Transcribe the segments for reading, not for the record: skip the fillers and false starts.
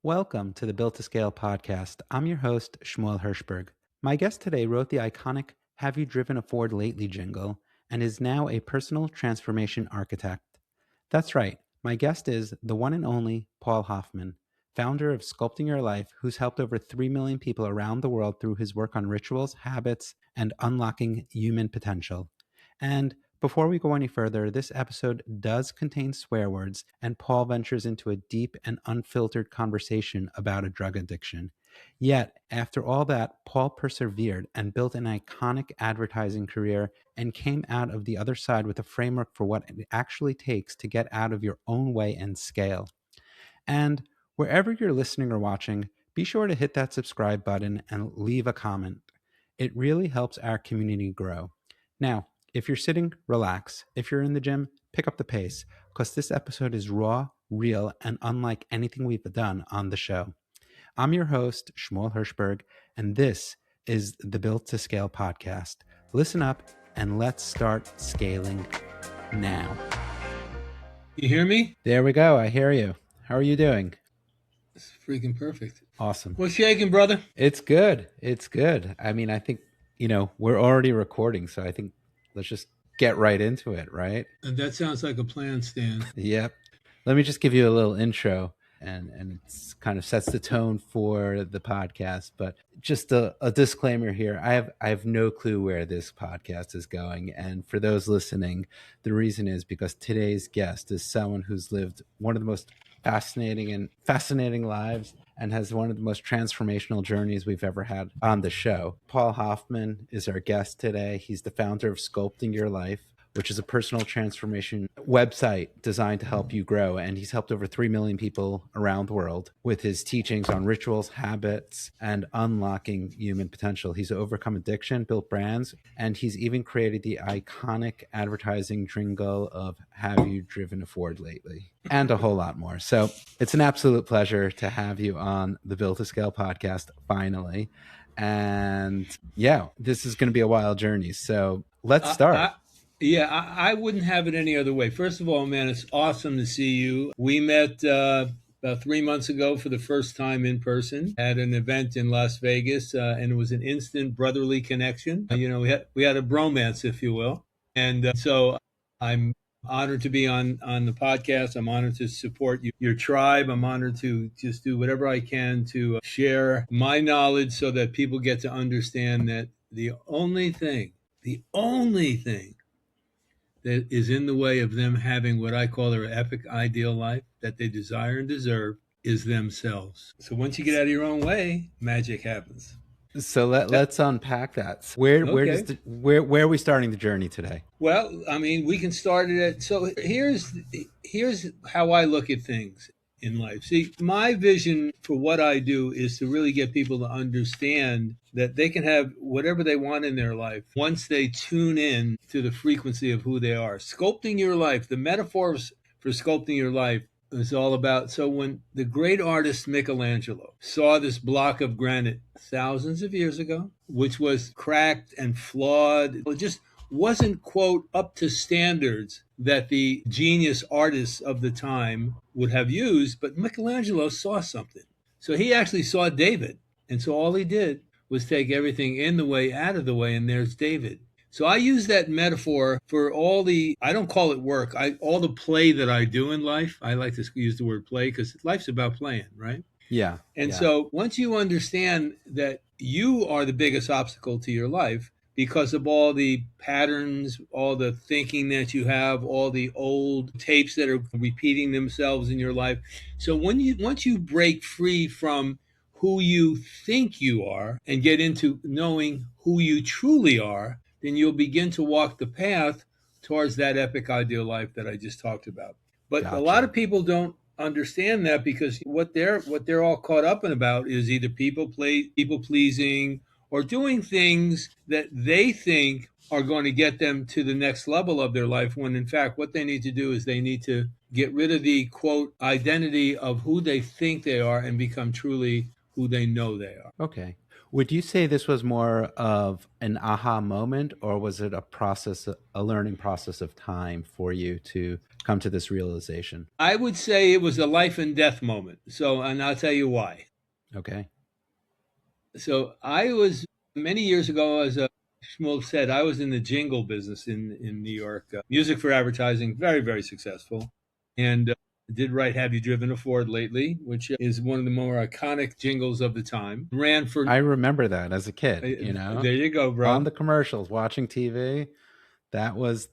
Welcome to the Built to Scale podcast. I'm your host, Shmuel Hirschberg. My guest today wrote the iconic Have You Driven a Ford Lately jingle and is now a personal transformation architect. That's right, my guest is the one and only Paul Hoffman, founder of Sculpting Your Life, who's helped over 3 million people around the world through his work on rituals, habits, and unlocking human potential. And before we go any further, this episode does contain swear words, and Paul ventures into a deep and unfiltered conversation about a drug addiction. Yet, after all that, Paul persevered and built an iconic advertising career and came out of the other side with a framework for what it actually takes to get out of your own way and scale. And wherever you're listening or watching, be sure to hit that subscribe button and leave a comment. It really helps our community grow. Now, if you're sitting, relax. If you're in the gym, pick up the pace, because this episode is raw, real, and unlike anything we've done on the show. I'm your host, Shmuel Hirschberg, and this is the Built to Scale podcast. Listen up and let's start scaling now. You hear me? There we go. I hear you. How are you doing? It's freaking perfect. Awesome. What's shaking, brother? It's good. It's good. I mean, I think, we're already recording, so I think let's just get right into it, right? That sounds like a plan, Stan. Yep. Let me just give you a little intro, and it kind of sets the tone for the podcast. But just a disclaimer here: I have no clue where this podcast is going, and for those listening, the reason is because today's guest is someone who's lived one of the most fascinating lives and has one of the most transformational journeys we've ever had on the show. Paul Hoffman is our guest today. He's the founder of Sculpting Your Life, which is a personal transformation website designed to help you grow. And he's helped over 3 million people around the world with his teachings on rituals, habits, and unlocking human potential. He's overcome addiction, built brands, and he's even created the iconic advertising jingle of Have You Driven a Ford Lately? And a whole lot more. So it's an absolute pleasure to have you on the Built to Scale podcast finally. And yeah, this is going to be a wild journey. So let's start. I wouldn't have it any other way. First of all, man, it's awesome to see you. We met about 3 months ago for the first time in person at an event in Las Vegas, and it was an instant brotherly connection. We had a bromance, if you will. And so I'm honored to be on the podcast. I'm honored to support your tribe. I'm honored to just do whatever I can to share my knowledge so that people get to understand that the only thing that is in the way of them having what I call their epic ideal life that they desire and deserve is themselves. So once you get out of your own way, magic happens. So let's unpack that. Where are we starting the journey today? Well, I mean, we can start it at, so here's how I look at things in life. See, my vision for what I do is to really get people to understand that they can have whatever they want in their life once they tune in to the frequency of who they are. Sculpting your life, the metaphors for sculpting your life is all about, so when the great artist Michelangelo saw this block of granite thousands of years ago, which was cracked and flawed, it just wasn't, quote, up to standards that the genius artists of the time would have used, but Michelangelo saw something. So he actually saw David. And so all he did was take everything in the way, out of the way, and there's David. So I use that metaphor for all the, I don't call it work, all the play that I do in life. I like to use the word play because life's about playing, right? Yeah. And so once you understand that you are the biggest obstacle to your life, because of all the patterns, all the thinking that you have, all the old tapes that are repeating themselves in your life. So once you break free from who you think you are and get into knowing who you truly are, then you'll begin to walk the path towards that epic ideal life that I just talked about. But Gotcha. A lot of people don't understand that because what they're all caught up in about is either people pleasing, or doing things that they think are going to get them to the next level of their life, when in fact what they need to do is they need to get rid of the, quote, identity of who they think they are and become truly who they know they are. Okay. Would you say this was more of an aha moment, or was it a process, a learning process of time for you to come to this realization? I would say it was a life and death moment. So, and I'll tell you why. Okay. So I was many years ago, as Shmuel said, I was in the jingle business in New York, music for advertising, very, very successful. And did write Have You Driven a Ford Lately, which is one of the more iconic jingles of the time. Ran for, I remember that as a kid, there you go, on bro. the commercials, watching TV. That was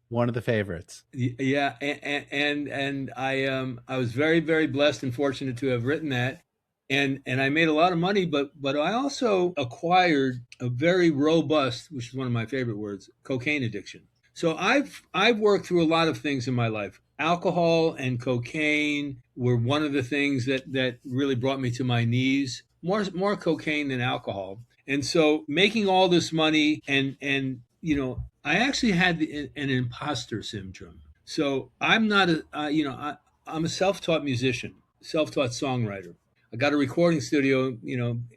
one of the favorites. Yeah, and I was very, very blessed and fortunate to have written that, and I made a lot of money, but I also acquired a very robust, which is one of my favorite words, cocaine addiction. So I've worked through a lot of things in my life. Alcohol and cocaine were one of the things that really brought me to my knees. More cocaine than alcohol. And so making all this money and I actually had an imposter syndrome. So I'm not I'm a self-taught musician, self-taught songwriter. I got a recording studio,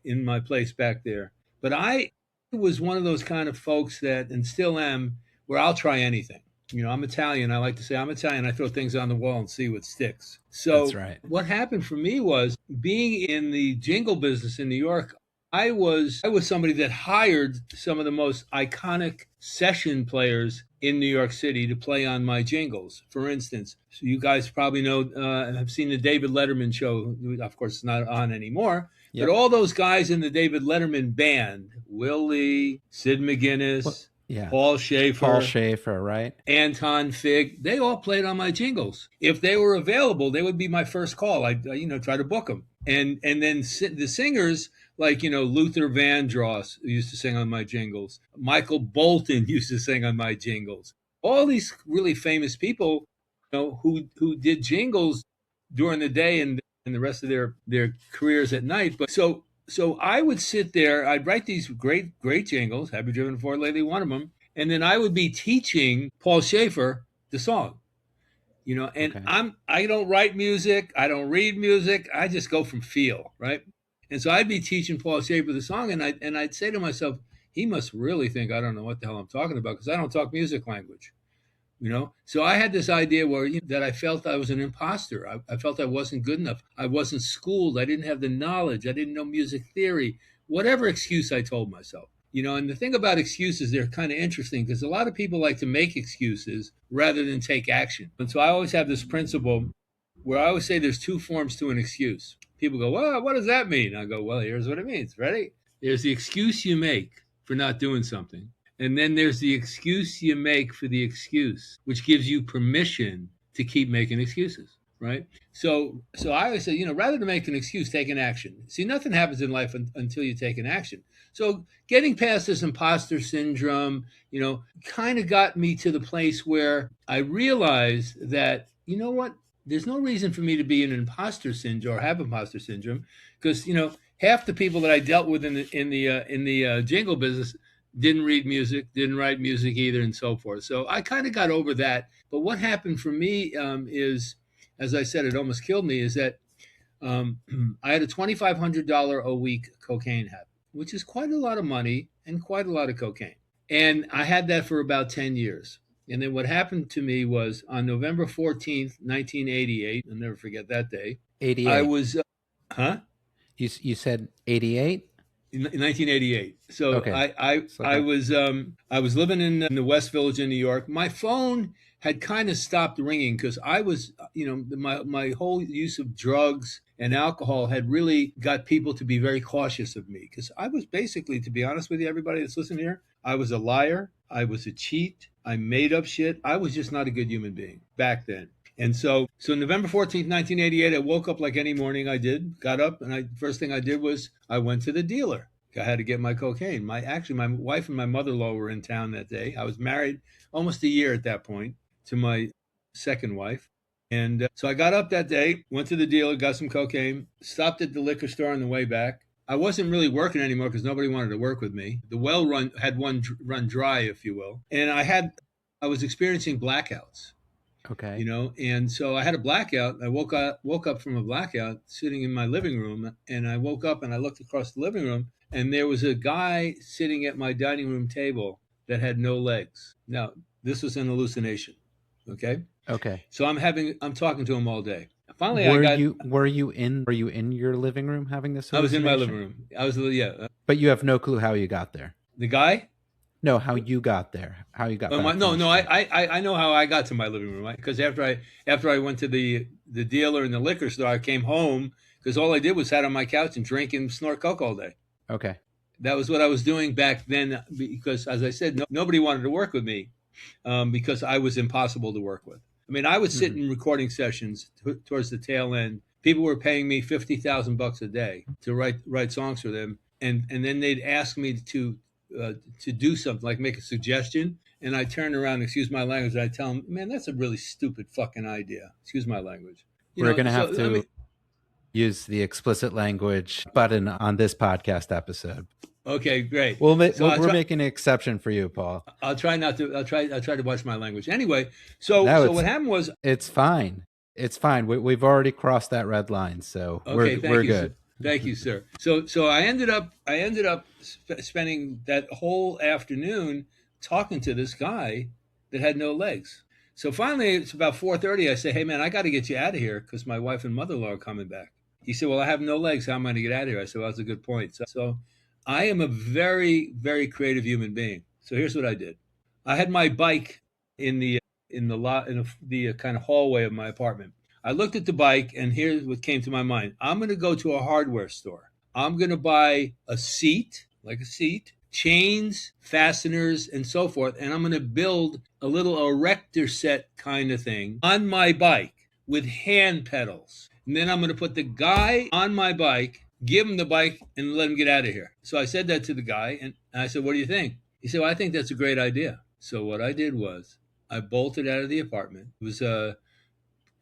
in my place back there. But I was one of those kind of folks that, and still am, where I'll try anything. I'm Italian. I like to say I'm Italian. I throw things on the wall and see what sticks. That's So right. what happened for me was being in the jingle business in New York. I was somebody that hired some of the most iconic session players in New York City to play on my jingles. For instance, so you guys probably know, have seen the David Letterman show. Of course, it's not on anymore. But Yep. all those guys in the David Letterman band, Willie, Sid What? McGinnis, Yeah. Paul Paul Schaefer, Schaefer, right? Anton Fig, they all played on my jingles. If they were available, they would be my first call. I'd try to book them. And then the singers like Luther Vandross used to sing on my jingles. Michael Bolton used to sing on my jingles. All these really famous people, who did jingles during the day and the rest of their careers at night. But so I would sit there. I'd write these great jingles. Have You Driven a Ford Lately? One of them, and then I would be teaching Paul Schaefer the song. And Okay. I don't write music, I don't read music, I just go from feel, right? And so I'd be teaching Paul Schaefer the song, and I'd say to myself, he must really think I don't know what the hell I'm talking about because I don't talk music language. So I had this idea where that I felt I was an imposter. I felt I wasn't good enough. I wasn't schooled. I didn't have the knowledge. I didn't know music theory. Whatever excuse I told myself. And the thing about excuses, they're kind of interesting because a lot of people like to make excuses rather than take action. And so I always have this principle where I always say there's two forms to an excuse. People go, well, what does that mean? I go, well, here's what it means. Ready? There's the excuse you make for not doing something. And then there's the excuse you make for the excuse, which gives you permission to keep making excuses, right? So I always say, rather than make an excuse, take an action. See, nothing happens in life until you take an action. So getting past this imposter syndrome, kind of got me to the place where I realized that, you know what? There's no reason for me to be an imposter syndrome or have imposter syndrome because, half the people that I dealt with in the jingle business didn't read music, didn't write music either, and so forth. So I kind of got over that. But what happened for me is, as I said, it almost killed me, is that um, I had a $2,500 a week cocaine habit, which is quite a lot of money and quite a lot of cocaine. And I had that for about 10 years. And then what happened to me was on November 14th, 1988, I'll never forget that day, I 88. was, huh? You said 88? In 1988. So Okay. I was living in the West Village in New York. My phone had kind of stopped ringing because I was, my whole use of drugs and alcohol had really got people to be very cautious of me because I was basically, to be honest with you, everybody that's listening here, I was a liar. I was a cheat. I made up shit. I was just not a good human being back then. And so November 14th, 1988, I woke up like any morning I did, got up, and first thing I did was I went to the dealer. I had to get my cocaine. My wife and my mother-in-law were in town that day. I was married almost a year at that point to my second wife. And so I got up that day, went to the dealer, got some cocaine, stopped at the liquor store on the way back. I wasn't really working anymore because nobody wanted to work with me. The well had run dry, if you will. And I was experiencing blackouts. Okay. And so I had a blackout. I woke up from a blackout sitting in my living room, and I woke up and I looked across the living room, and there was a guy sitting at my dining room table that had no legs. Now, this was an hallucination. Okay. Okay. So I'm talking to him all day. Finally, Were you in your living room having this I was in my living hallucination? room. I was, yeah. But you have no clue how you got there. The guy? No, how you got there. How you got back from No, the no. street. I know how I got to my living room, right? Because after I went to the dealer in the liquor store, I came home because all I did was sat on my couch and drink and snort coke all day. Okay. That was what I was doing back then. Because, as I said, nobody wanted to work with me because I was impossible to work with. I mean, I would sit in recording sessions towards the tail end. People were paying me $50,000 a day to write songs for them, and then they'd ask me to do something, like make a suggestion, and I turn around, excuse my language, and I tell them, man, that's a really stupid fucking idea. Excuse my language. We're going to have to use the explicit language button on this podcast episode. Okay, great. We're making an exception for you, Paul. I'll try to watch my language. Anyway, so what happened was, it's fine. It's fine. We've already crossed that red line, so we're good. Sir. Thank you, sir. So I ended up spending that whole afternoon talking to this guy that had no legs. So finally, it's about 4:30. I say, hey man, I got to get you out of here because my wife and mother-in-law are coming back. He said, well, I have no legs. How am I going to get out of here? I said, well, that's a good point. So I am a very, very creative human being. So here's what I did. I had my bike in the kind of hallway of my apartment. I looked at the bike, and here's what came to my mind. I'm going to go to a hardware store. I'm going to buy a seat, chains, fasteners, and so forth, and I'm going to build a little erector set kind of thing on my bike with hand pedals. And then I'm going to put the guy on my bike, give him the bike, and let him get out of here. So I said that to the guy, and I said, what do you think? He said, well, I think that's a great idea. So what I did was I bolted out of the apartment. It was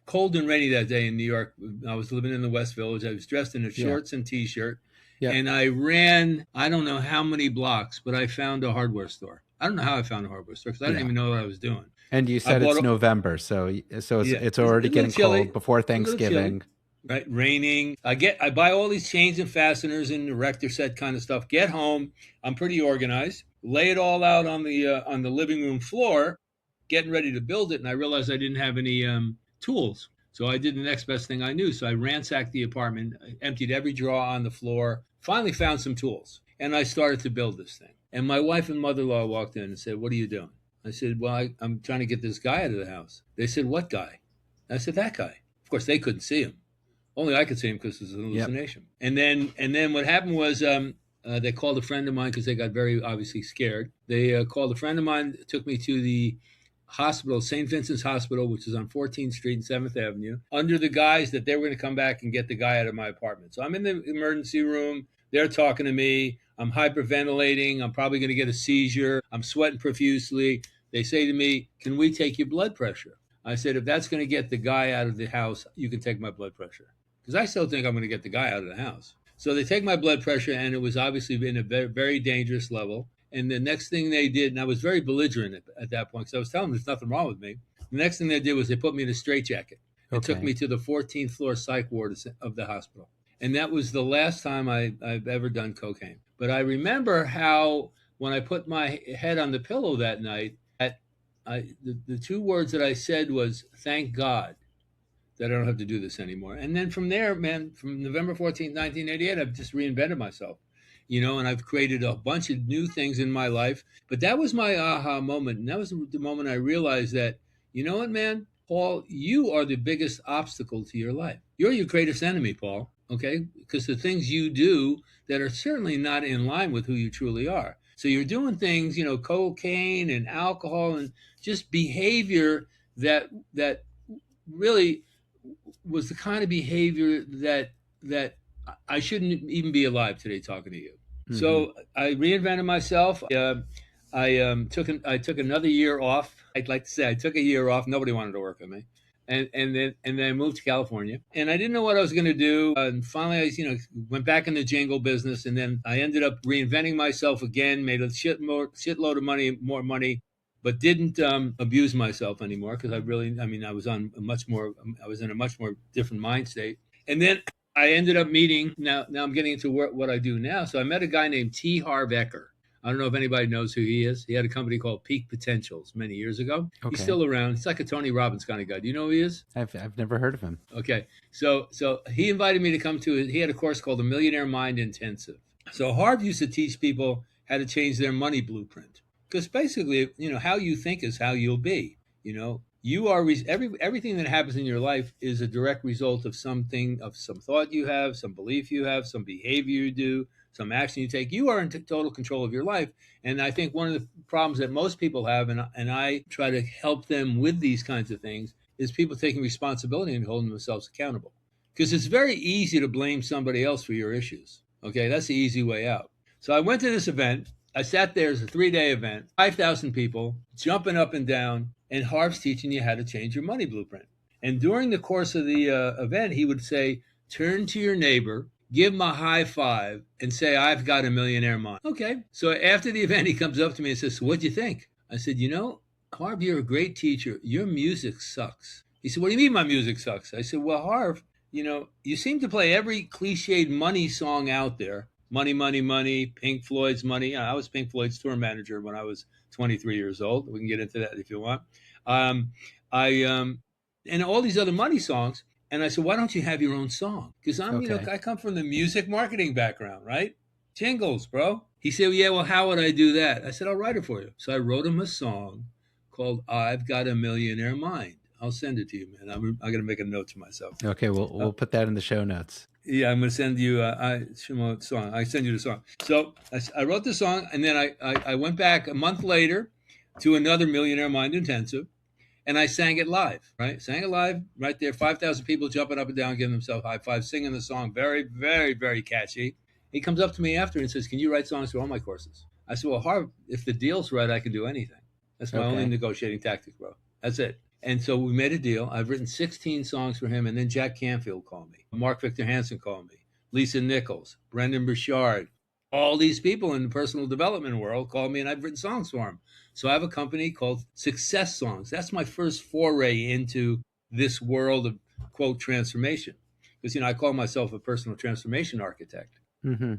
cold and rainy that day in New York. I was living in the West Village. I was dressed in shorts and T-shirt. Yeah. And I ran, I don't know how many blocks, but I found a hardware store. I don't know how I found a hardware store because I didn't even know what I was doing. And you said it's November, so it's already getting cold before Thanksgiving. Right, raining. I buy all these chains and fasteners and erector set kind of stuff. Get home, I'm pretty organized. Lay it all out on the living room floor, getting ready to build it, and I realized I didn't have any tools. So I did the next best thing I knew. So I ransacked the apartment, emptied every drawer on the floor, finally found some tools, and I started to build this thing. And my wife and mother-in-law walked in and said, what are you doing? I said, well, I'm trying to get this guy out of the house. They said, what guy? I said, that guy. Of course, they couldn't see him. Only I could see him because it was an hallucination. Yep. And then what happened was they called a friend of mine because they got very obviously scared. They called a friend of mine, took me to the hospital, St. Vincent's Hospital, which is on 14th Street and 7th Avenue, under the guise that they were going to come back and get the guy out of my apartment. So I'm in the emergency room. They're talking to me. I'm hyperventilating. I'm probably going to get a seizure. I'm sweating profusely. They say to me, can we take your blood pressure? I said, if that's going to get the guy out of the house, you can take my blood pressure. Because I still think I'm going to get the guy out of the house. So they take my blood pressure, and it was obviously in a very, very dangerous level. And the next thing they did, and I was very belligerent at that point, because I was telling them there's nothing wrong with me. The next thing they did was they put me in a straitjacket and took me to the 14th floor psych ward of the hospital. And that was the last time I've ever done cocaine. But I remember how when I put my head on the pillow that night, the two words that I said was, thank God that I don't have to do this anymore. And then from there, man, from November 14th, 1988, I've just reinvented myself, and I've created a bunch of new things in my life. But that was my aha moment. And that was the moment I realized that, you know what, man, Paul, you are the biggest obstacle to your life. You're your greatest enemy, Paul, okay? Because the things you do that are certainly not in line with who you truly are. So you're doing things, cocaine and alcohol and just behavior that really was the kind of behavior that I shouldn't even be alive today talking to you. Mm-hmm. So I reinvented myself. I took another year off. I'd like to say I took a year off. Nobody wanted to work with me. And then I moved to California, and I didn't know what I was going to do. And finally, I went back in the jingle business, and then I ended up reinventing myself again. Made a shitload of more money, but didn't abuse myself anymore because I was in a much more different mind state. And then I ended up meeting, now I'm getting into what I do now. So I met a guy named Harv Eker. I don't know if anybody knows who he is. He had a company called Peak Potentials many years ago. He's Okay. still around. He's like a Tony Robbins kind of guy. Do you know who he is? I've never heard of him. Okay. So he invited me to come to he had a course called the Millionaire Mind Intensive. So Harv used to teach people how to change their money blueprint. Because basically, how you think is how you'll be. You are everything that happens in your life is a direct result of some thought you have, some belief you have, some behavior you do, some action you take. You are in total control of your life. And I think one of the problems that most people have, and I try to help them with these kinds of things, is people taking responsibility and holding themselves accountable. Because it's very easy to blame somebody else for your issues. Okay, that's the easy way out. So I went to this event. I sat there. It's a 3-day event, 5,000 people jumping up and down, and Harv's teaching you how to change your money blueprint. And during the course of the event, he would say, turn to your neighbor, give him a high five, and say, I've got a millionaire mind. Okay. So after the event, he comes up to me and says, what'd you think? I said, Harv, you're a great teacher. Your music sucks. He said, what do you mean my music sucks? I said, well, Harv, you seem to play every cliched money song out there. Money, money, money, Pink Floyd's Money. I was Pink Floyd's tour manager when I was 23 years old. We can get into that if you want. And all these other money songs. And I said, why don't you have your own song? Because I come from the music marketing background, right? Jingles, bro. He said, yeah, well, how would I do that? I said, I'll write it for you. So I wrote him a song called I've Got a Millionaire Mind. I'll send it to you, man. I'm going to make a note to myself. Okay, we'll put that in the show notes. Yeah, I'm going to send you a song. I send you the song. So I wrote the song, and then I went back a month later to another Millionaire Mind Intensive, and I sang it live, right? Sang it live right there. 5,000 people jumping up and down, giving themselves high fives, singing the song. Very, very, very catchy. He comes up to me after and says, can you write songs for all my courses? I said, well, Harv, if the deal's right, I can do anything. That's my only negotiating tactic, bro. That's it. And so we made a deal. I've written 16 songs for him. And then Jack Canfield called me. Mark Victor Hansen called me. Lisa Nichols, Brendan Burchard. All these people in the personal development world called me, and I've written songs for them. So I have a company called Success Songs. That's my first foray into this world of, quote, transformation. Because, I call myself a personal transformation architect. Mm-hmm.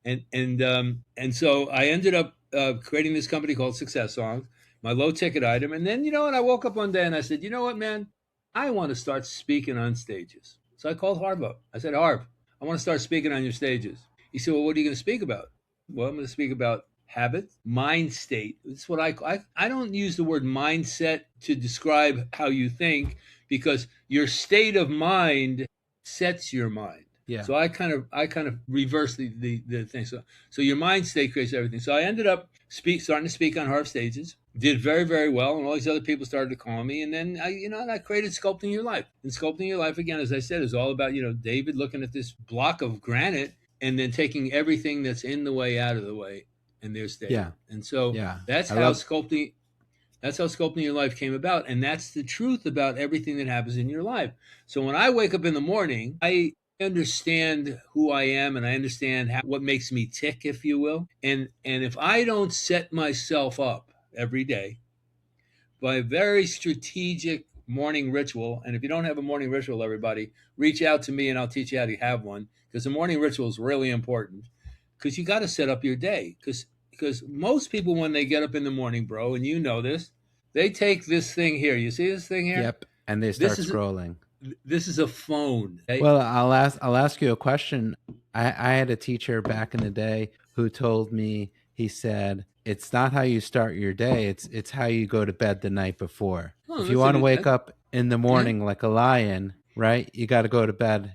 And so I ended up creating this company called Success Songs, my low ticket item. And then, and I woke up one day and I said, you know what, man, I want to start speaking on stages. So I called Harv up. I said, Harv, I want to start speaking on your stages. He said, well, what are you going to speak about? Well, I'm going to speak about habit, mind state. It's what I don't use the word mindset to describe how you think, because your state of mind sets your mind. Yeah. So I kind of reverse the thing. So your mind state creates everything. So I ended up starting to speak on Harv stages, did very, very well. And all these other people started to call me. And then I created Sculpting Your Life. And Sculpting Your Life, again, as I said, is all about, David looking at this block of granite and then taking everything that's in the way out of the way. And there's David. Yeah. And so that's how Sculpting Your Life came about. And that's the truth about everything that happens in your life. So when I wake up in the morning, I understand who I am, and I understand what makes me tick, if you will. And if I don't set myself up every day by a very strategic morning ritual, and if you don't have a morning ritual, everybody, reach out to me and I'll teach you how to have one, because the morning ritual is really important, because you got to set up your day. Because most people, when they get up in the morning, bro, and you know this, they take this thing here. You see this thing here? Yep. And they start scrolling. This is a phone. Okay? Well, I'll ask you a question. I had a teacher back in the day who told me, he said, it's not how you start your day, it's how you go to bed the night before. If you want to wake up in the morning like a lion, right, you got to go to bed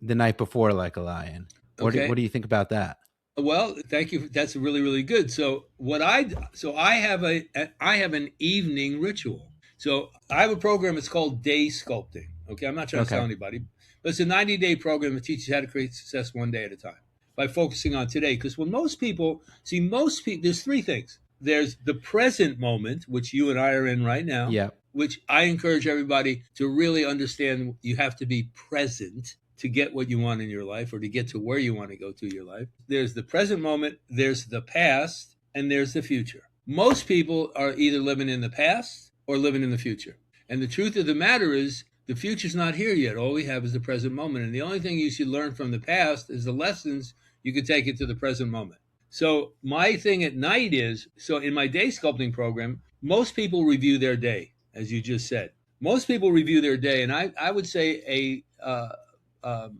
the night before like a lion. What do you think about that? Well, thank you. That's really, really good. So I have an evening ritual. So I have a program. It's called Day Sculpting. Okay, I'm not trying to sell anybody, but it's a 90-day program that teaches you how to create success one day at a time by focusing on today. Because when most people, there's three things. There's the present moment, which you and I are in right now, which I encourage everybody to really understand. You have to be present to get what you want in your life, or to get to where you want to go to your life. There's the present moment, there's the past, and there's the future. Most people are either living in the past or living in the future. And the truth of the matter is, The future's not here yet. All we have is the present moment. And the only thing you should learn from the past is the lessons you can take into the present moment. So my thing at night is, so in my day sculpting program, most people review their day, as you just said. Most people review their day, and I would say a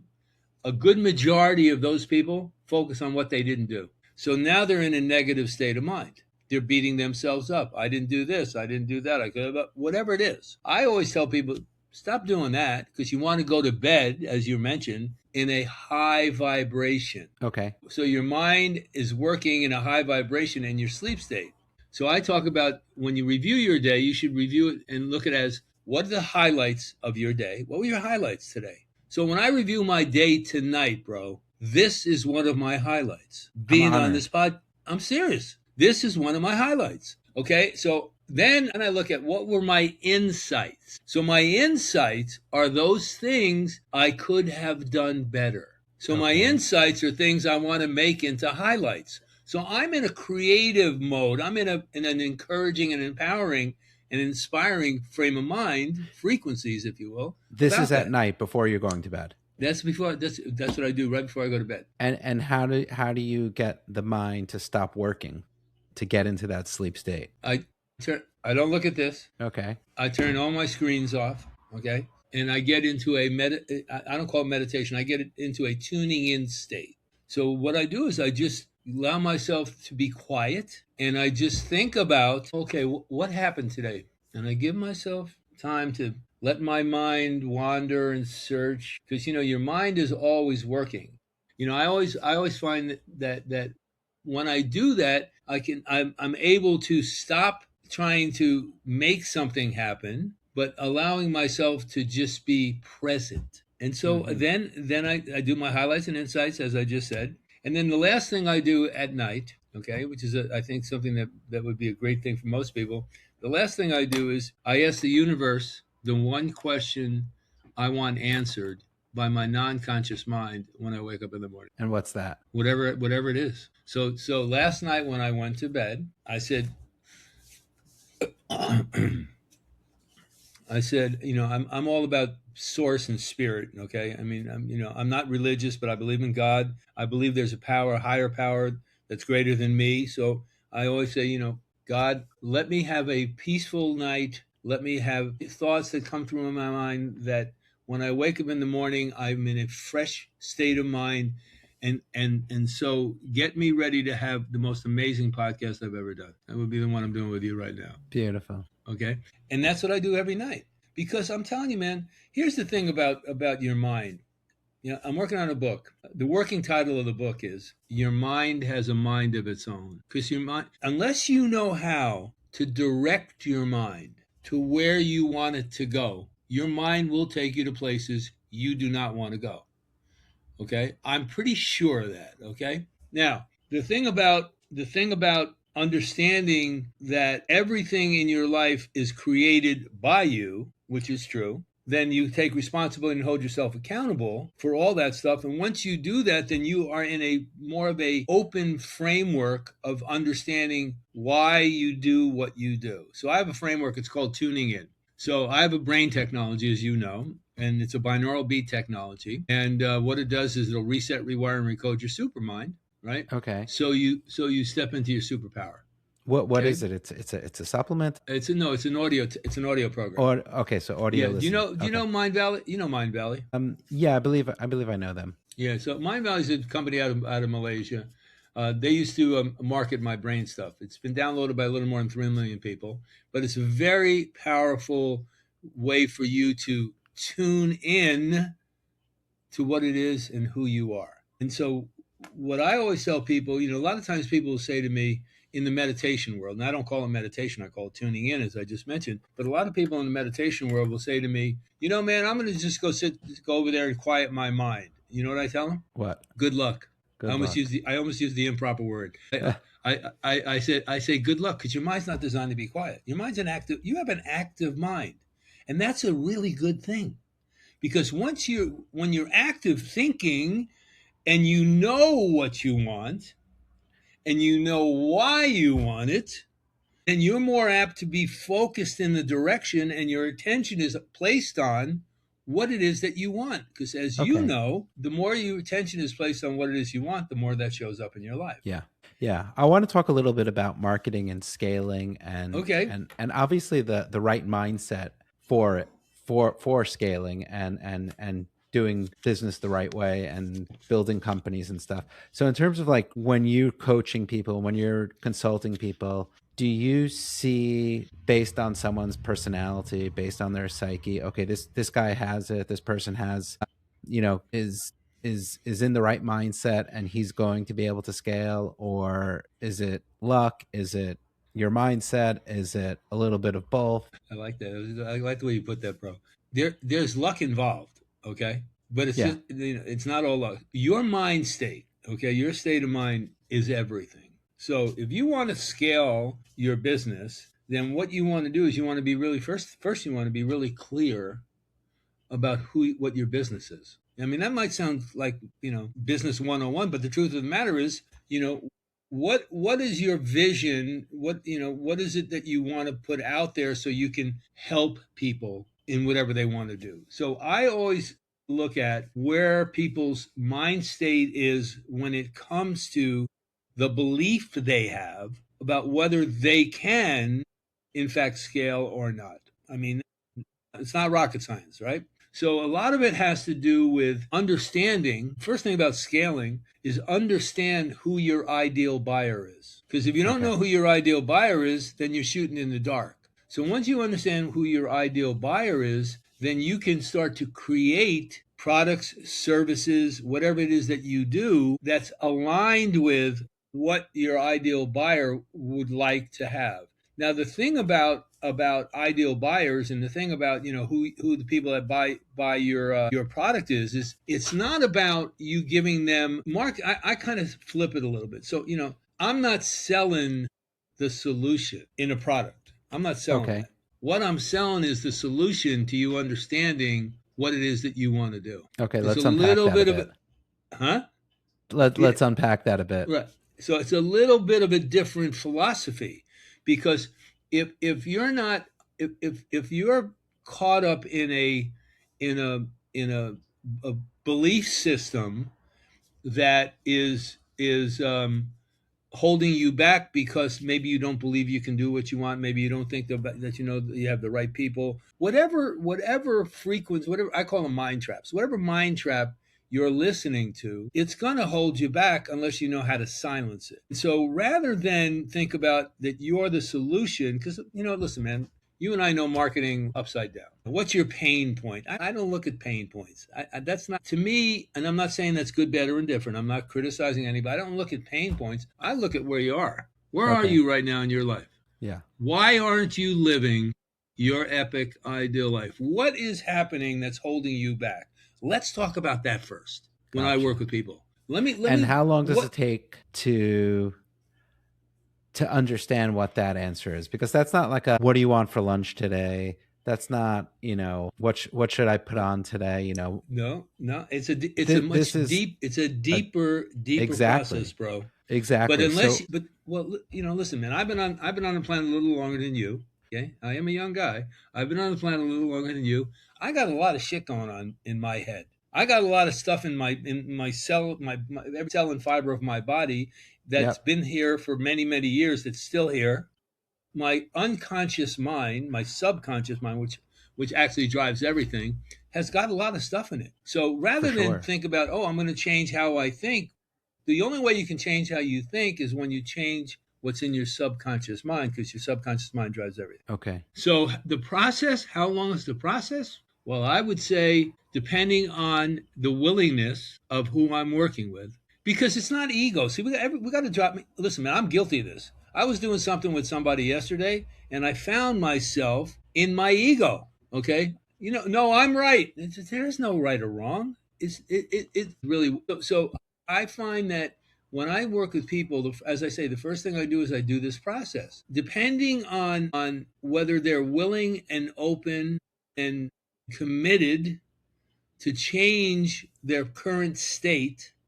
good majority of those people focus on what they didn't do. So now they're in a negative state of mind. They're beating themselves up. I didn't do this. I didn't do that. I could have, whatever it is. I always tell people, stop doing that, because you want to go to bed, as you mentioned, in a high vibration. Okay. So your mind is working in a high vibration in your sleep state. So I talk about when you review your day, you should review it and look at it as, what are the highlights of your day? What were your highlights today? So when I review my day tonight, bro, this is one of my highlights. Being on this pod, I'm serious. This is one of my highlights. Okay, so then I look at what were my insights. So my insights are those things I could have done better. So my insights are things I want to make into highlights. So I'm in a creative mode. I'm in an encouraging and empowering and inspiring frame of mind, frequencies, if you will. This is at night before you're going to bed. That's what I do right before I go to bed. And how do you get the mind to stop working to get into that sleep state? I don't look at this. Okay. I turn all my screens off. Okay. And I get into I don't call it meditation. I get into a tuning in state. So what I do is I just allow myself to be quiet, and I just think about, okay, what happened today? And I give myself time to let my mind wander and search, because your mind is always working. I always find that when I do that, I'm able to stop trying to make something happen, but allowing myself to just be present. And so then I do my highlights and insights, as I just said. And then the last thing I do at night, okay, which is I think something that would be a great thing for most people. The last thing I do is I ask the universe the one question I want answered by my non-conscious mind when I wake up in the morning. And what's that? Whatever it is. So last night when I went to bed, I said, I'm all about source and spirit. Okay. I mean, I'm not religious, but I believe in God. I believe there's a higher power that's greater than me. So I always say, God, let me have a peaceful night. Let me have thoughts that come through my mind that when I wake up in the morning, I'm in a fresh state of mind. And so get me ready to have the most amazing podcast I've ever done. That would be the one I'm doing with you right now. Beautiful. Okay. And that's what I do every night, because I'm telling you, man, here's the thing about your mind. I'm working on a book. The working title of the book is Your Mind Has a Mind of Its Own. Because your mind, unless you know how to direct your mind to where you want it to go, your mind will take you to places you do not want to go. Okay? I'm pretty sure of that. Okay? Now, the thing about understanding that everything in your life is created by you, which is true, then you take responsibility and hold yourself accountable for all that stuff. And once you do that, then you are in a more of a open framework of understanding why you do what you do. So I have a framework. It's called tuning in. So I have a brain technology, as you know, and it's a binaural beat technology. And what it does is it'll reset, rewire, and recode your supermind. Right. Okay. So you step into your superpower. What is it? It's a supplement. It's an audio program. So audio. Yeah. Do you know Mindvalley? You know Mindvalley. Yeah, I believe I know them. Yeah. So Mindvalley is a company out of Malaysia. They used to market my brain stuff. It's been downloaded by a little more than 3 million people, but it's a very powerful way for you to tune in to what it is and who you are. And so what I always tell people, a lot of times people will say to me in the meditation world, and I don't call it meditation, I call it tuning in, as I just mentioned, but a lot of people in the meditation world will say to me, man, I'm going to just go over there and quiet my mind. You know what I tell them? What? Good luck. I almost use the improper word. I say good luck, because your mind's not designed to be quiet. Your mind's you have an active mind. And that's a really good thing, because when you're active thinking, and you know what you want, and you know why you want it, then you're more apt to be focused in the direction, and your attention is placed on what it is that you want. Because as you Okay. know, the more your attention is placed on what it is you want, the more that shows up in your life. Yeah. Yeah. I want to talk a little bit about marketing and scaling and Okay. and obviously the right mindset for it for scaling and doing business the right way and building companies and stuff. So in terms of like when you're coaching people, when you're consulting people, do you see based on someone's personality, based on their psyche, okay, this guy has it, this person has, is in the right mindset and he's going to be able to scale? Or is it luck? Is it your mindset? Is it a little bit of both? I like that. I like the way you put that, bro. There's luck involved, okay? But it's Yeah. just, it's not all luck. Your mind state, okay? Your state of mind is everything. So if you want to scale your business, then what you want to do is you want to be really first you want to be really clear about what your business is. I mean, that might sound like, business 101, but the truth of the matter is, what is your vision? What is it that you want to put out there so you can help people in whatever they want to do? So I always look at where people's mind state is when it comes to the belief they have about whether they can in fact scale or not. I mean, it's not rocket science, right? So a lot of it has to do with understanding. First thing about scaling is understand who your ideal buyer is. Because if you don't Okay. know who your ideal buyer is, then you're shooting in the dark. So once you understand who your ideal buyer is, then you can start to create products, services, whatever it is that you do that's aligned with what your ideal buyer would like to have. Now, the thing about ideal buyers, and the thing about who the people that buy your product is it's not about you giving them mark. I kind of flip it a little bit. So I'm not selling the solution in a product. I'm not selling Okay. that. What I'm selling is the solution to you understanding what it is that you want to do. Okay. It's a Let's unpack little that a bit of it, bit. huh? Yeah, Let's unpack that a bit. right. So it's a little bit of a different philosophy, because if you're not if you're caught up in a belief system that is holding you back because maybe you don't believe you can do what you want, maybe you don't think that you have the right people, whatever frequency, whatever I call them mind traps, whatever mind trap you're listening to, it's going to hold you back unless you know how to silence it. So rather than think about that you're the solution, because listen, man, you and I know marketing upside down. What's your pain point? I don't look at pain points. That's not to me, and I'm not saying that's good, bad, or indifferent. I'm not criticizing anybody. I don't look at pain points. I look at where you are. Where are Okay. you right now in your life? Yeah. Why aren't you living your epic ideal life? What is happening that's holding you back? Let's talk about that first when I work Gotcha. with people. And how long does it What take to understand what that answer is? Because that's not like a what do you want for lunch today? That's not, what should I put on today? No, it's a much This is deep. It's a a deeper process, exactly. bro. But Exactly. So listen, man. I've been on the planet a little longer than you. Okay, I am a young guy. I've been on the planet a little longer than you. I got a lot of shit going on in my head. I got a lot of stuff in my cell, my every cell and fiber of my body that's yep. been here for many years. That's still here. My unconscious mind, my subconscious mind, which actually drives everything, has got a lot of stuff in it. So For rather than sure. think about, oh, I'm going to change how I think, the only way you can change how you think is when you change what's in your subconscious mind, because your subconscious mind drives everything. Okay. So the process, how long is the process? Well, I would say depending on the willingness of who I'm working with, because it's not ego. See, we got to drop me. Listen, man, I'm guilty of this. I was doing something with somebody yesterday, and I found myself in my ego. Okay, no, I'm right. There's no right or wrong. It really so. I find that when I work with people, as I say, the first thing I do is I do this process. Depending on whether they're willing and open and committed to change their current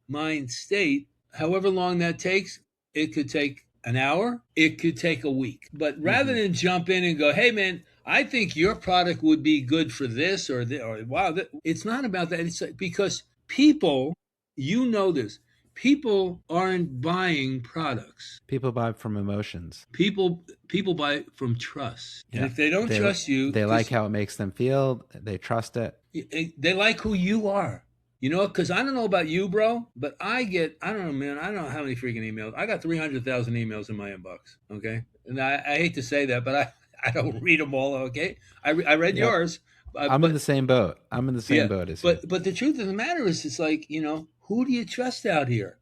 mind state, however long that takes, it could take an hour, it could take a week. But rather Hmm. than jump in and go, hey man, I think your product would be good for this or wow. It's not about that. It's because people, you know this, people aren't buying products. People buy from emotions. People buy from trust. And Yeah. if they don't trust you, They like how it makes them feel. They trust it. they like who you are. You know, because I don't know about you, bro, but I don't know, man, I don't know how many freaking emails. I got 300,000 emails in my inbox, okay? And I hate to say that, but I don't read them all, okay? I read Yep. yours, I'm in the same boat. I'm in the same yeah, boat as you. but the truth of the matter is, it's like, you know, who do you trust out here?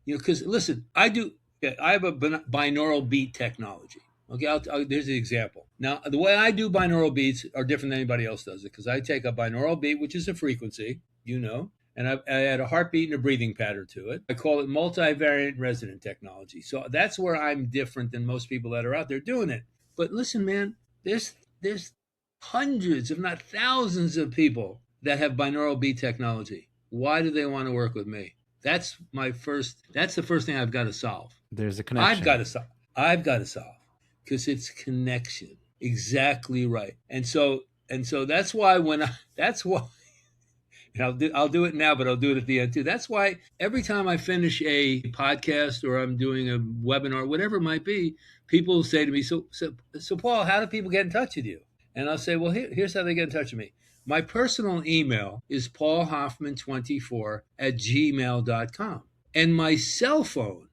You know, because listen, I have a binaural beat technology. Okay, there's an example. Now, the way I do binaural beats are different than anybody else does it because I take a binaural beat, which is a frequency, you know, and I add a heartbeat and a breathing pattern to it. I call it multivariate resonant technology. So that's where I'm different than most people that are out there doing it. But listen, man, there's hundreds, if not thousands, of people that have binaural beat technology. Why do they want to work with me? That's the first thing I've got to solve. There's a connection. I've got to solve because it's connection. Exactly right. And so that's why that's why I'll do it now, but I'll do it at the end too. That's why every time I finish a podcast or I'm doing a webinar, whatever it might be, people say to me, so Paul, how do people get in touch with you? And I'll say, well, here's how they get in touch with me. My personal email is paulhoffman24@gmail.com. And my cell phone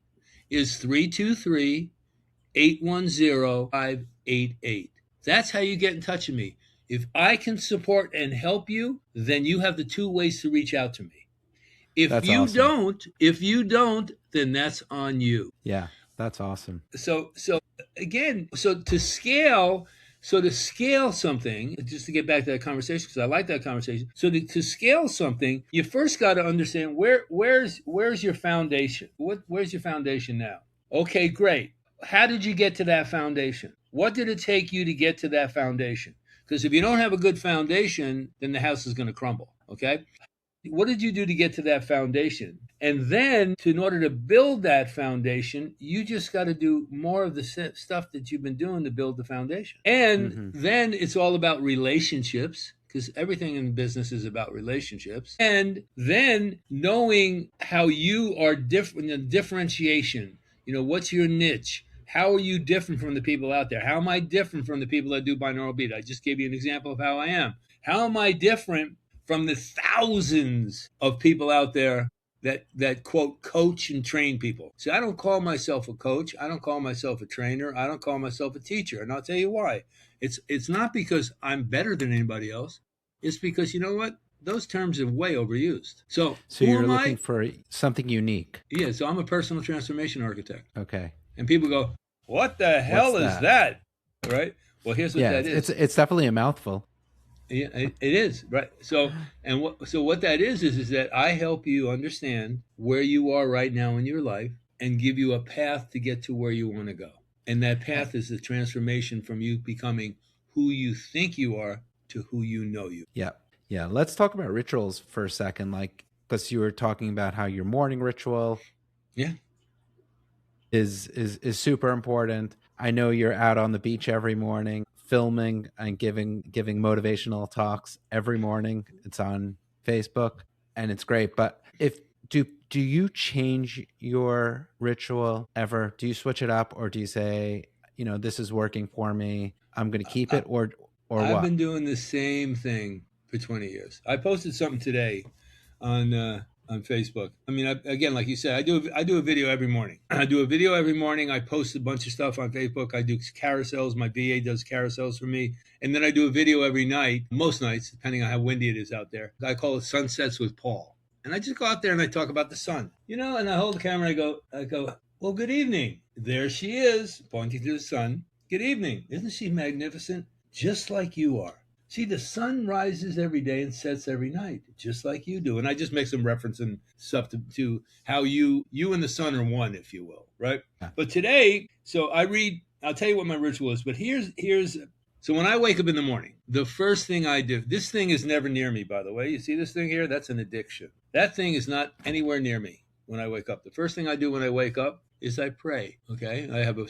is 323-810-588. That's how you get in touch with me. If I can support and help you, then you have the two ways to reach out to me. If you don't, then that's on you. Yeah, that's awesome. So again, to scale something, just to get back to that conversation, because I like that conversation. So to scale something, you first got to understand where's your foundation. Where's your foundation now? Okay, great. How did you get to that foundation? What did it take you to get to that foundation? Because if you don't have a good foundation, then the house is going to crumble. Okay. What did you do to get to that foundation? And then, in order to build that foundation, you just got to do more of the stuff that you've been doing to build the foundation. And then it's all about relationships, because everything in business is about relationships. And then knowing how you are different, the differentiation. You know, what's your niche? How are you different from the people out there? How am I different from the people that do binaural beat? I just gave you an example of how I am. How am I different from the thousands of people out there that quote coach and train people? See, I don't call myself a coach. I don't call myself a trainer. I don't call myself a teacher. And I'll tell you why. It's not because I'm better than anybody else. It's because, you know what? Those terms are way overused. So you're looking for something unique. Yeah. So I'm a personal transformation architect. Okay. And people go, what the hell is that? Right? Well, here's what that is. It's definitely a mouthful. Yeah, it is, right. So what that is that I help you understand where you are right now in your life and give you a path to get to where you want to go. And that path is the transformation from you becoming who you think you are to who you know you. Yeah. Yeah. Let's talk about rituals for a second. Like, because you were talking about how your morning ritual is super important. I know you're out on the beach every morning, filming and giving motivational talks every morning. It's on Facebook and it's great. But do you change your ritual ever? Do you switch it up, or do you say, you know, this is working for me, I'm going to keep it, or I've what? been doing the same thing for 20 years. I posted something today on Facebook. I mean, again, like you said, I do a video every morning. I do a video every morning. I post a bunch of stuff on Facebook. I do carousels. My VA does carousels for me. And then I do a video every night, most nights, depending on how windy it is out there. I call it Sunsets with Paul. And I just go out there and I talk about the sun, you know, and I hold the camera. I go, well, good evening. There she is, pointing to the sun. Good evening. Isn't she magnificent? Just like you are. See, the sun rises every day and sets every night, just like you do. And I just make some reference and stuff to how you and the sun are one, if you will, right? Yeah. But today, I'll tell you what my ritual is, but so when I wake up in the morning, the first thing I do, this thing is never near me, by the way. You see this thing here? That's an addiction. That thing is not anywhere near me when I wake up. The first thing I do when I wake up is I pray, okay? I have a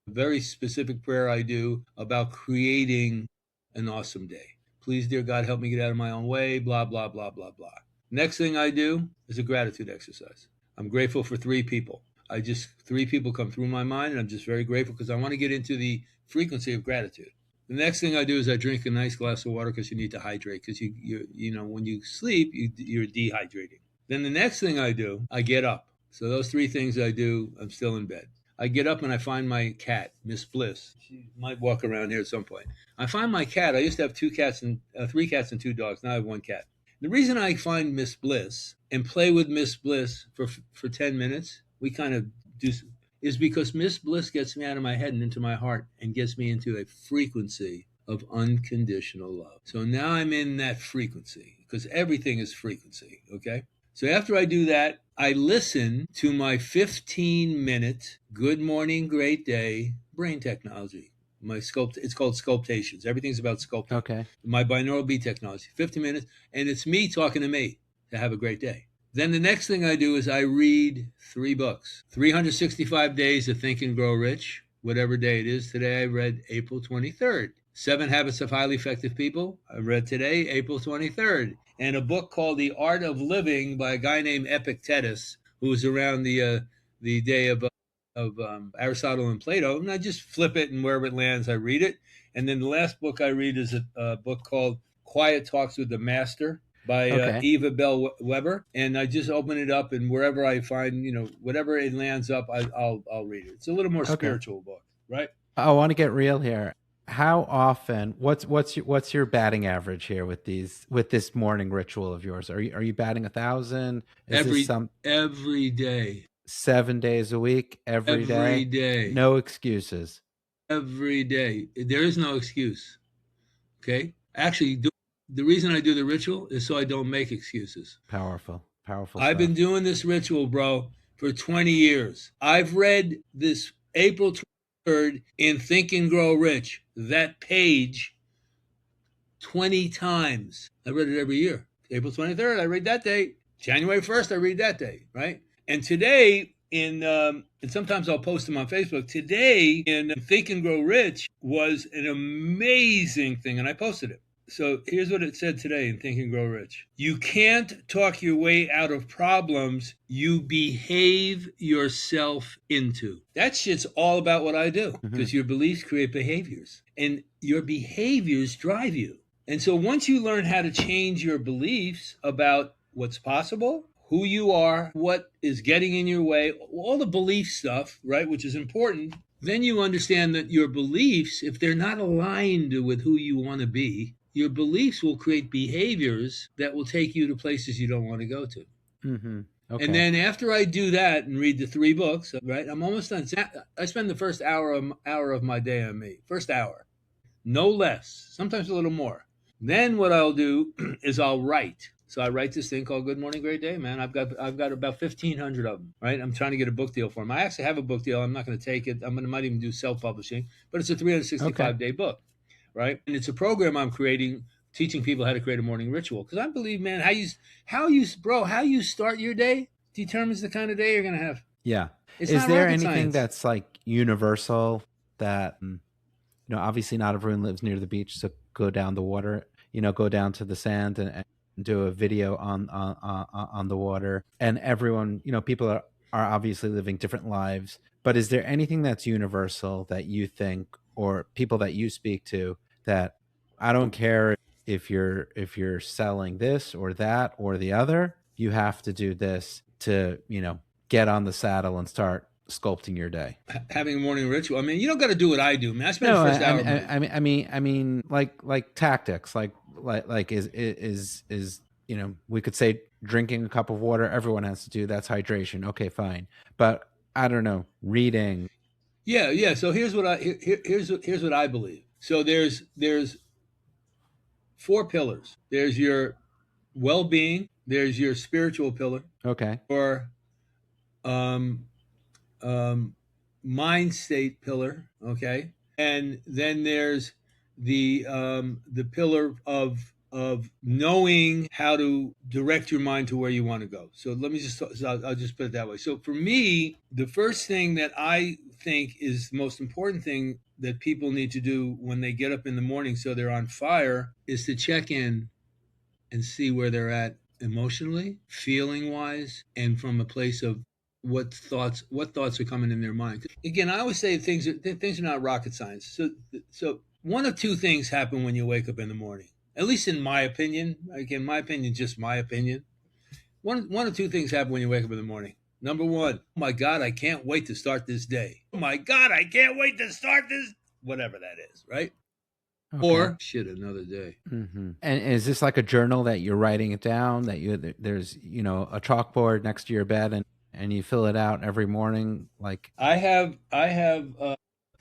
very specific prayer I do about creating an awesome day. Please, dear God, help me get out of my own way, blah, blah, blah, blah, blah. Next thing I do is a gratitude exercise. I'm grateful for 3 people. Three people come through my mind, and I'm just very grateful because I want to get into the frequency of gratitude. The next thing I do is I drink a nice glass of water because you need to hydrate, because when you sleep, you're dehydrating. Then the next thing I do, I get up. So those 3 things I do, I'm still in bed. I get up and I find my cat, Miss Bliss. She might walk around here at some point. I find my cat. I used to have 3 cats and 2 dogs. Now I have 1 cat. The reason I find Miss Bliss and play with Miss Bliss for 10 minutes, we kind of do, is because Miss Bliss gets me out of my head and into my heart and gets me into a frequency of unconditional love. So now I'm in that frequency, because everything is frequency, okay? So after I do that, I listen to my 15-minute Good Morning, Great Day brain technology. It's called Sculptations. Everything's about sculpting. Okay. My binaural beat technology, 15 minutes, and it's me talking to me to have a great day. Then the next thing I do is I read 3 books. 365 Days to Think and Grow Rich, whatever day it is. Today I read April 23rd. 7 Habits of Highly Effective People. I read today, April 23rd. And a book called The Art of Living by a guy named Epictetus, who was around the day of Aristotle and Plato. And I just flip it, and wherever it lands, I read it. And then the last book I read is a book called Quiet Talks with the Master by Okay. Eva Bell Weber. And I just open it up, and wherever I find, whatever it lands up, I'll read it. It's a little more spiritual book, right? I want to get real here. How often? What's your batting average here with this morning ritual of yours? Are you batting 1,000? Every day, 7 days a week, every day? No excuses. Every day. There is no excuse. Okay. Actually, the reason I do the ritual is so I don't make excuses. Powerful I've been doing this ritual, bro, for 20 years. I've read this April 23rd in Think and Grow Rich, that page, 20 times. I read it every year. April 23rd, I read that day. January 1st, I read that day, right? And today, and sometimes I'll post them on Facebook, today in Think and Grow Rich was an amazing thing, and I posted it. So here's what it said today in Think and Grow Rich. You can't talk your way out of problems you behave yourself into. That shit's all about what I do, because your beliefs create behaviors, and your behaviors drive you. And so once you learn how to change your beliefs about what's possible, who you are, what is getting in your way, all the belief stuff, right, which is important, then you understand that your beliefs, if they're not aligned with who you want to be, your beliefs will create behaviors that will take you to places you don't want to go to. Okay. And then after I do that and read the 3 books, right, I'm almost done. I spend the first hour of my day on me. First hour. No less. Sometimes a little more. Then what I'll do is I'll write. So I write this thing called Good Morning, Great Day, man. I've got about 1,500 of them, right? I'm trying to get a book deal for them. I actually have a book deal. I'm not going to take it. Might even do self-publishing, but it's a 365-day book, right? And it's a program I'm creating, teaching people how to create a morning ritual. Because I believe, man, how you start your day determines the kind of day you're going to have. Yeah. It's Is not there rocket anything science. that's like universal that, obviously not everyone lives near the beach, so go down the water, go down to the sand and do a video on the water, and everyone, people are obviously living different lives, but is there anything that's universal that you think, or people that you speak to, that I don't care if you're selling this or that or the other, you have to do this to, get on the saddle and start sculpting your day? Having a morning ritual. I mean, you don't got to do what I do, man. I spend the first hour. I mean, like tactics, like is we could say drinking a cup of water. Everyone has to do. That's hydration. Okay, fine. But I don't know, reading. Yeah. So here's what I believe. So there's 4 pillars. There's your well-being. There's your spiritual pillar. Okay. Or mind state pillar. Okay. And then there's the pillar of of knowing how to direct your mind to where you want to go. So let me just, I'll just put it that way. So for me, the first thing that I think is the most important thing that people need to do when they get up in the morning so they're on fire is to check in and see where they're at emotionally, feeling wise, and from a place of what thoughts are coming in their mind. Again, I always say things are not rocket science. So one of two things happen when you wake up in the morning. At least in my opinion. Again, my opinion, just my opinion. One of two things happen when you wake up in the morning. Number one, oh my God, I can't wait to start this day. Oh my God, I can't wait to start this, whatever that is, right? Okay. Or shit, another day. And is this like a journal that you're writing it down? That there's a chalkboard next to your bed, and you fill it out every morning? Like I have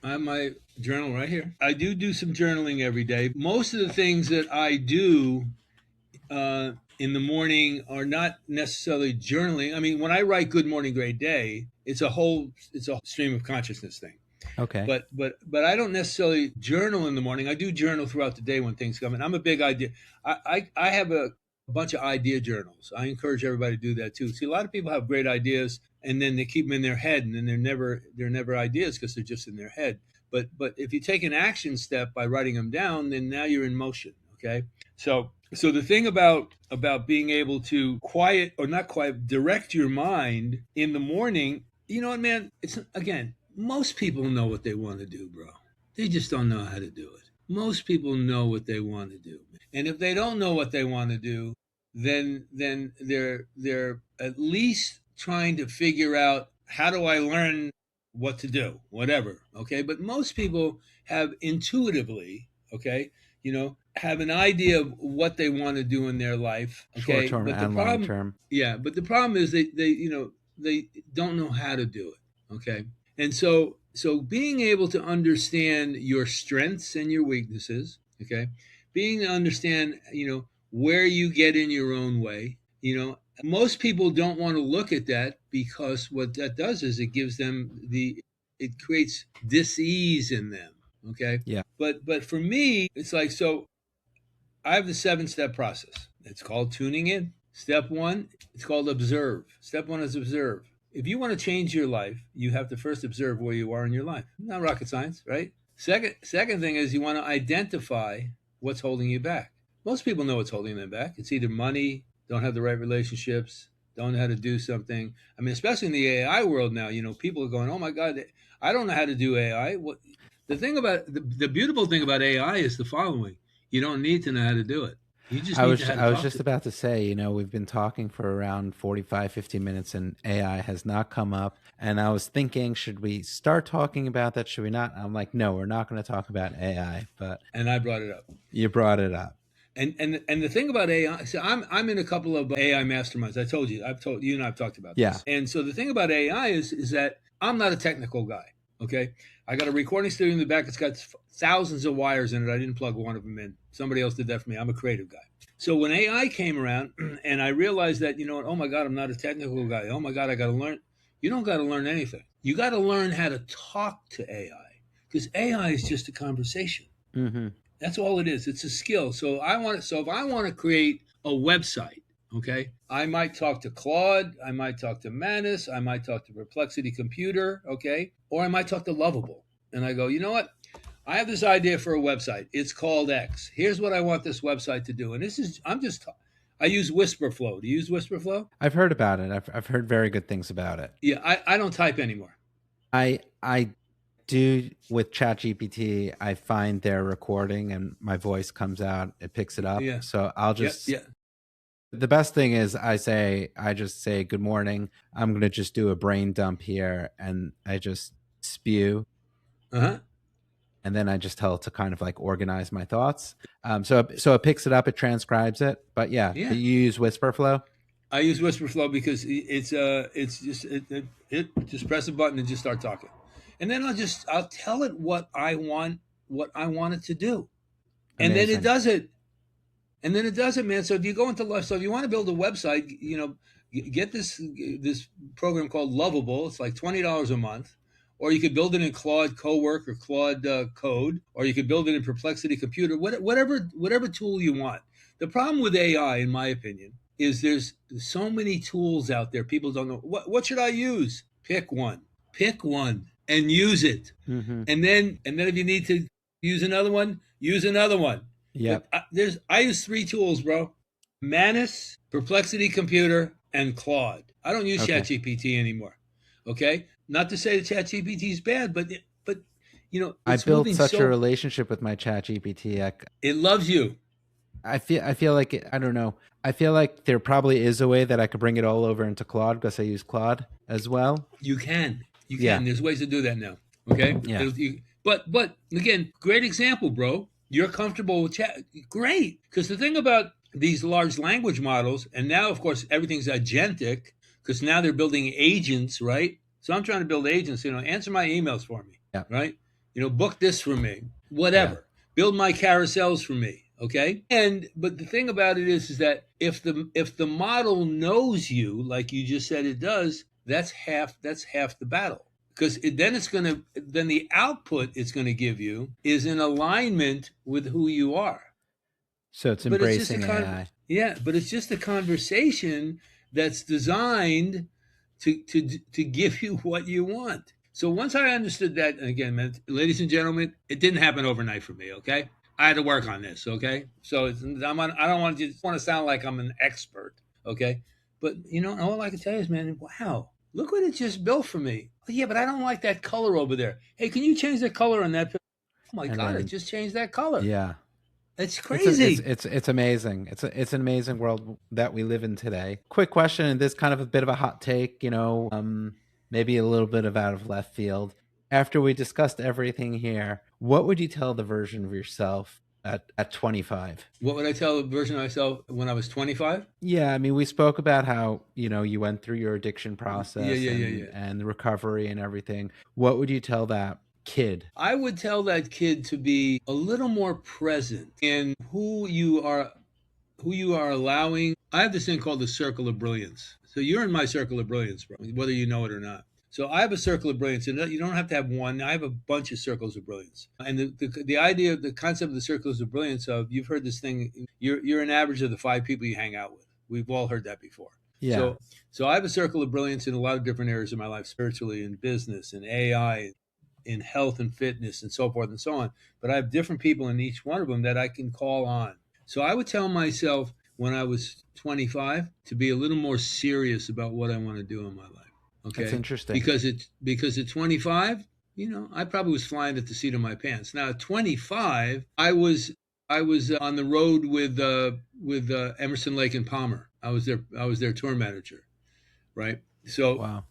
my journal right here. I do some journaling every day. Most of the things that I do in the morning are not necessarily journaling. I mean, when I write "Good morning, great day," it's a stream of consciousness thing. okay, But I don't necessarily journal in the morning. I do journal throughout the day when things come in. I'm a big idea. I have a bunch of idea journals. I encourage everybody to do that too. See, a lot of people have great ideas and then they keep them in their head, and then they're never ideas because they're just in their head. But if you take an action step by writing them down, then now you're in motion. Okay, so the thing about being able to quiet or not quiet, direct your mind in the morning. You know what, man? It's again. Most people know what they want to do, bro. They just don't know how to do it. Most people know what they want to do. And if they don't know what they want to do, then they're at least trying to figure out, how do I learn what to do? Whatever. Okay? But most people have intuitively, okay, have an idea of what they want to do in their life. Okay. short term But the and long problem, term. yeah, but the problem is they don't know how to do it. Okay. And so being able to understand your strengths and your weaknesses, okay, being to understand, where you get in your own way, most people don't want to look at that, because what that does is it creates dis-ease in them. Okay. Yeah. But for me, it's like, so I have the 7-step process. It's called tuning in. Step one, it's called observe. Step one is observe. If you want to change your life, you have to first observe where you are in your life. Not rocket science, right? Second thing is, you want to identify what's holding you back. Most people know what's holding them back. It's either money, don't have the right relationships, don't know how to do something. I mean, especially in the AI world now, people are going, oh my God, I don't know how to do AI. The thing about the beautiful thing about AI is the following: you don't need to know how to do it. You just need to know how to I was talk just to about to say, we've been talking for around 45, 50 minutes and AI has not come up. And I was thinking, should we start talking about that? Should we not? I'm like, no, we're not going to talk about AI, but and I brought it up. you brought it up. And the thing about AI, so I'm in a couple of AI masterminds. I've told you and I've talked about Yeah. this. And so the thing about AI is that I'm not a technical guy. Okay, I got a recording studio in the back. It's got thousands of wires in it. I didn't plug one of them in. Somebody else did that for me. I'm a creative guy. So when AI came around, and I realized that, oh my God, I'm not a technical guy. Oh my God, I got to learn. You don't got to learn anything. You got to learn how to talk to AI, because AI is just a conversation. Mm-hmm. That's all it is. It's a skill. So if I want to create a website, okay, I might talk to Claude, I might talk to Manus, I might talk to Perplexity Computer, okay, or I might talk to Lovable, and I go, you know what? I have this idea for a website. It's called X. Here's what I want this website to do. And I use WhisperFlow. Do you use WhisperFlow? I've heard about it. I've heard very good things about it. Yeah, I don't type anymore. I do with ChatGPT. I find their recording and my voice comes out. It picks it up. Yeah. So I'll just. Yeah. The best thing is I just say, good morning. I'm going to just do a brain dump here. And I just spew. Uh-huh. And then I just tell it to kind of like organize my thoughts. So it picks it up, it transcribes it. But yeah. You use WhisperFlow? I use WhisperFlow because it's just press a button and just start talking. And then I'll tell it what I want it to do. And Amazing. then it does it. And then it does it, man. So if you go into life, so if you want to build a website, get this program called Lovable. It's like $20 a month. or you could build it in Claude Cowork or Claude Code, or you could build it in Perplexity Computer, whatever tool you want. The problem with AI, in my opinion, is there's so many tools out there. People don't know what should I use. Pick one, and use it. Mm-hmm. And then if you need to use another one, use another one. But Yep. I use 3 tools, bro: Manus, Perplexity Computer, and Claude. I don't use Okay. ChatGPT anymore. Okay, not to say that ChatGPT is bad, but I it's built moving such a so. relationship with my chat GPT. It loves you. I feel like I don't know. I feel like there probably is a way that I could bring it all over into Claude because I use Claude as well. You can. You Yeah. can. There's ways to do that now. Okay. Yeah. But again, great example, bro. You're comfortable with chat. Great. Because the thing about these large language models, and now of course everything's agentic, because now they're building agents, right? So I'm trying to build agents. Answer my emails for me, Yeah. right? Book this for me, Yeah. whatever. Build my carousels for me. Okay. But the thing about it is that if the model knows you, like you just said it does, that's half the battle. Because then the output it's gonna give you is in alignment with who you are. So it's But it's just embracing AI. but it's just a conversation that's designed to give you what you want. So once I understood that, and again, man, ladies and gentlemen, it didn't happen overnight for me. Okay, I had to work on this. Okay, so I don't want to sound like I'm an expert. Okay, but all I can tell you is, man, wow, look what it just built for me. Oh, yeah, but I don't like that color over there. Hey, can you change the color on that? Oh my And God, it then just changed that color. yeah. It's It's crazy. it's amazing. It's an amazing world that we live in today. Quick question, and this kind of a bit of a hot take, maybe a little bit of out of left field. After we discussed everything here, what would you tell the version of yourself at 25? What would I tell the version of myself when I was 25? Yeah, I mean, we spoke about how, you went through your addiction Yeah, process yeah, yeah, and yeah. the recovery and everything. What would you tell that kid? I would tell that kid to be a little more present in who you are allowing. I have this thing called the circle of brilliance. So you're in my circle of brilliance, bro, whether you know it or not. So I have a circle of brilliance, and you don't have to have one. I have a bunch of circles of brilliance. And the idea, the concept of the circles of brilliance, you've heard this thing. You're an average of the 5 people you hang out with. We've all heard that before. Yeah. So I have a circle of brilliance in a lot of different areas of my life, spiritually, in business, in AI, in health and fitness, and so forth and so on. But I have different people in each one of them that I can call on. So I would tell myself when I was 25 to be a little more serious about what I want to do in my life. That's Okay, interesting. because at 25, I probably was flying at the seat of my pants. Now at 25, I was on the road with Emerson, Lake and Palmer. I was their tour manager, right? So, Wow.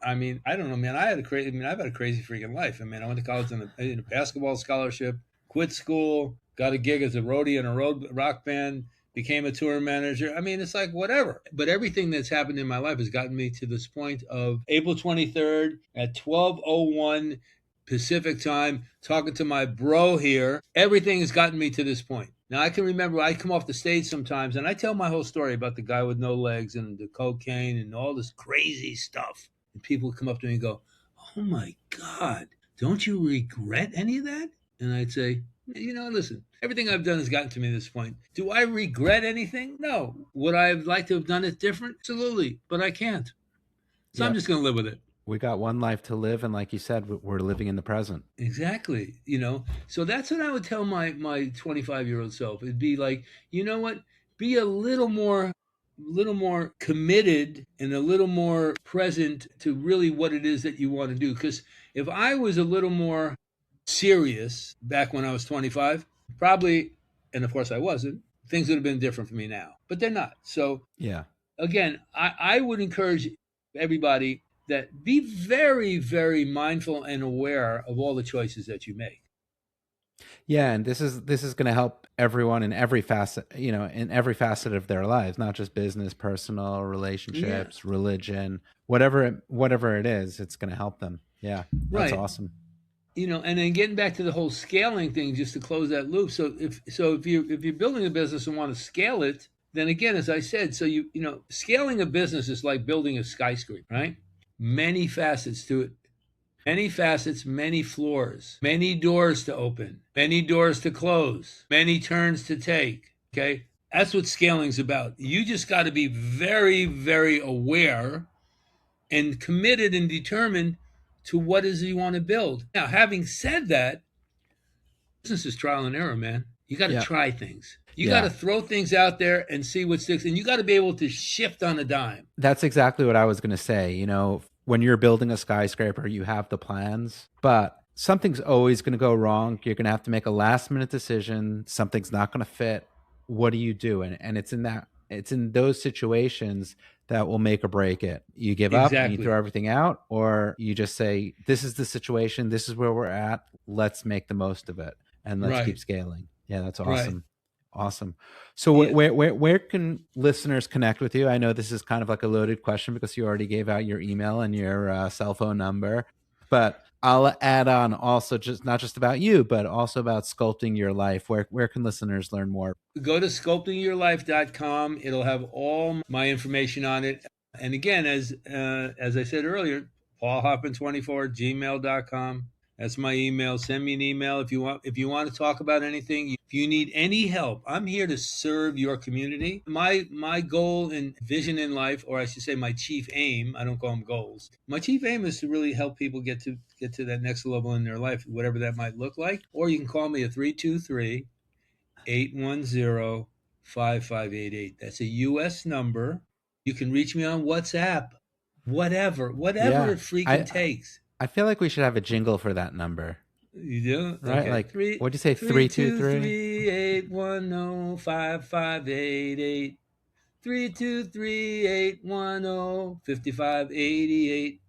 I mean, I don't know, man. I've had a crazy freaking life. I mean, I went to college in a basketball scholarship, quit school, got a gig as a roadie in a rock band, became a tour manager. I mean, it's like whatever. But everything that's happened in my life has gotten me to this point of April 23rd at 12:01 Pacific time, talking to my bro here. Everything has gotten me to this point. Now I can remember I come off the stage sometimes and I tell my whole story about the guy with no legs and the cocaine and all this crazy stuff. And people come up to me and go, "Oh my God, don't you regret any of that?" And I'd say, listen, everything I've done has gotten to me to this point. Do I regret anything? No. Would I have liked to have done it different? Absolutely. But I can't. So I'm Yep. just going to live with it. We got one life to live, and like you said, we're living in the present. Exactly. So that's what I would tell my 25-year-old self. It'd be like, you know what? Be a little more committed and a little more present to really what it is that you want to do. Because if I was a little more serious back when I was 25, probably, and of course I wasn't, things would have been different for me now. But they're not. So Yeah. again, I would encourage everybody that be very, very mindful and aware of all the choices that you make. Yeah, and this is going to help everyone in every facet, in every facet of their lives, not just business, personal, Yeah, relationships, religion, whatever it is, it's going to help them. Yeah, that's right. awesome. And then getting back to the whole scaling thing, just to close that loop. So if you're building a business and want to scale it, then again, as I said, so scaling a business is like building a skyscraper, right? Many facets to it. Many facets, many floors, many doors to open, many doors to close, many turns to take. Okay. That's what scaling's about. You just got to be very, very aware and committed and determined to what is you want to build. Now, having said that, business is trial and error, man. You got to Yeah. try things. You got Yeah. to throw things out there and see what sticks, and you got to be able to shift on a dime. That's exactly what I was going to say. You know, when you're building a skyscraper, you have the plans, but something's always going to go wrong. You're going to have to make a last minute decision. Something's not going to fit. What do you do? And it's in those situations that will make or break it. You give up and you throw Exactly. everything out, or you just say, this is the situation. This is where we're at. Let's make the most of it and let's keep Right. scaling. Yeah, that's Right. awesome. Awesome. So Yeah. where can listeners connect with you? I know this is kind of like a loaded question because you already gave out your email and your cell phone number, but I'll add on also just not just about you, but also about Sculpting Your Life. Where can listeners learn more? Go to sculptingyourlife.com. It'll have all my information on it. And again, as I said earlier, paulhoffman24 gmail.com. That's my email. Send me an email if you want. If you want to talk about anything, if you need any help, I'm here to serve your community. My goal and vision in life, or I should say, my chief aim. I don't call them goals. My chief aim is to really help people get to that next level in their life, whatever that might look like. Or you can call me at 323 810 5588. That's a US number. You can reach me on WhatsApp. Whatever Yeah. it freaking takes. I feel like we should have a jingle for that number, You do? right? Okay. Like, what'd you say? 323? 323-810-5588. 323-810-5588.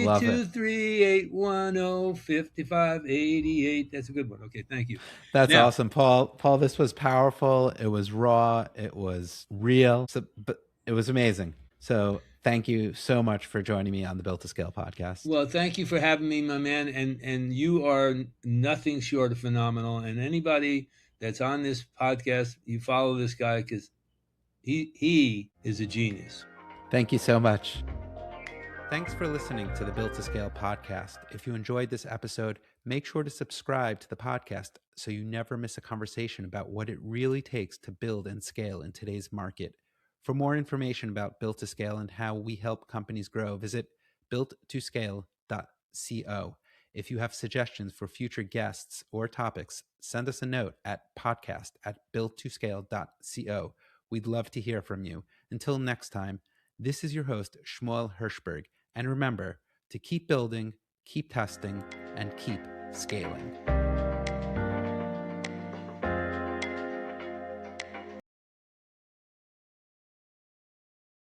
Love it. 323-810-5588. That's a good one. Okay, thank you. That's Now, awesome, Paul. Paul, this was powerful. It was raw. It was real. But it was amazing. So thank you so much for joining me on the Built to Scale podcast. well, thank you for having me, my man. And you are nothing short of phenomenal. And anybody that's on this podcast, you follow this guy because he is a genius. Thank you so much. Thanks for listening to the Built to Scale podcast. If you enjoyed this episode, make sure to subscribe to the podcast so you never miss a conversation about what it really takes to build and scale in today's market. For more information about Built to Scale and how we help companies grow, visit builttoscale.co. If you have suggestions for future guests or topics, send us a note at podcast@builttoscale.co. We'd love to hear from you. Until next time, this is your host, Shmuel Hirschberg. And remember to keep building, keep testing, and keep scaling.